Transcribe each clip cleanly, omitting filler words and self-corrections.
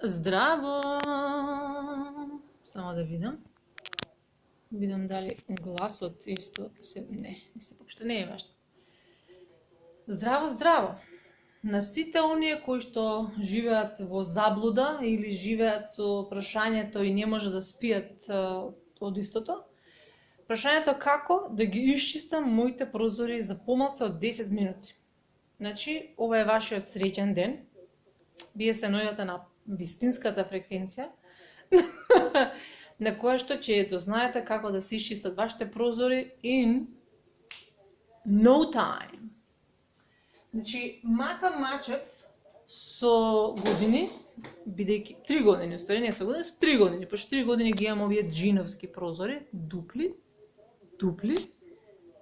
Здраво! Само да видам. Видам дали гласот исто се... Не се попшто, не е важно. Здраво, здраво! На сите оние кои што живеат во заблуда или живеат со прашањето и не може да спијат од истото, прашањето како да ги исчистам моите прозори за помалку од 10 минути. Значи, ова е вашиот среќен ден. Вие се наоѓате на вистинската фреквенција, на која што ќе дознаете како да се исчистат вашите прозори in no time. Значи, мака мачев со години, бидејќи 3 години, уствари не со години, со 3 години, пошто 3 години ги имам овие джиновски прозори, дупли,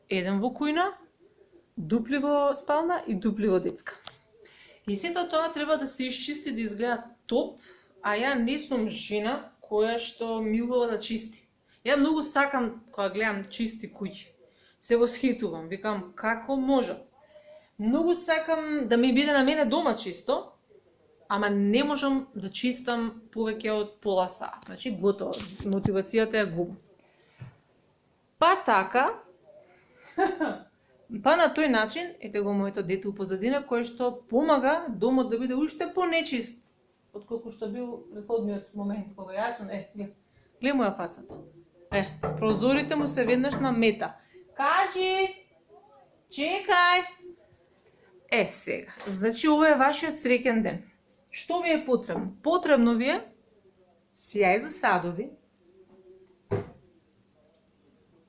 еден во кујна, дупли во спална и дупли во детска. И сето тоа треба да се исчисти, да изгледа топ, а ја не сум жена која што милува да чисти. Ја многу сакам кога гледам чисти куќи. Се восхитувам, викам како можат. Многу сакам да ми биде на мене дома чисто, ама не можам да чистам повеќе од пола сат. Значи готово, мотивацијата ја губам. Па така, па на тој начин, ете го моето дете у позадина, кое што помага домот да биде уште понечист, отколку што бил предходниот момент кога јас сум, гледај моја фацата. Прозорите му се веднаш на мета. Кажи, чекај. Сега, значи ова е вашиот среќен ден. Што ви е потребно? Потребно ви е сјај за садови,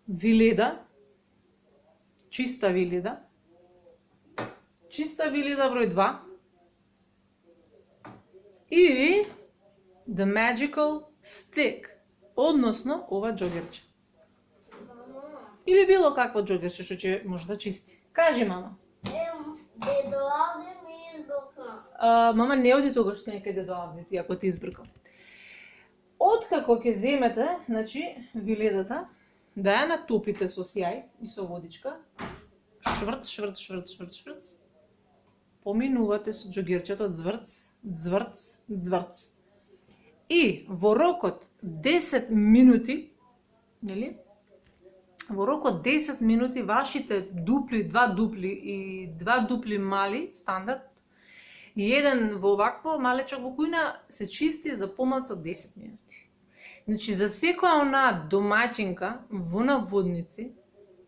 виледа, чиста виледа број 2 и the magical stick, односно ова џогерче. Или било какво џогерче што ќе може да чисти. Кажи, мама. Дедо Авди ми избрка. Мама, не оди тогаш некаде Дедо Авди, ти ако ти избркам. Откако ќе земете, значи, виледата, да ја натопите со сјај и со водичка, шврц, поминувате со џогерчето зврц. И во рокот 10 минути, нели? Во рокот 10 минути вашите дупли, 2 дупли и 2 дупли мали, стандард, и еден во овакво малечок во кујна се чисти за помалку од 10 минути. Значи, за секоја она домаќинка во наводници,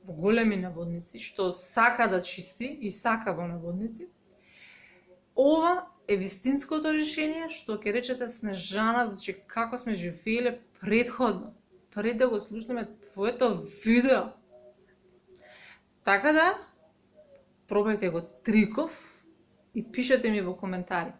во големи наводници, што сака да чисти и сака во наводници, ова е вистинското решение што ќе речете Снежана, значи како сме живееле предходно, пред да го слушнеме твоето видео. Така да, пробајте го триков и пишете ми во коментари.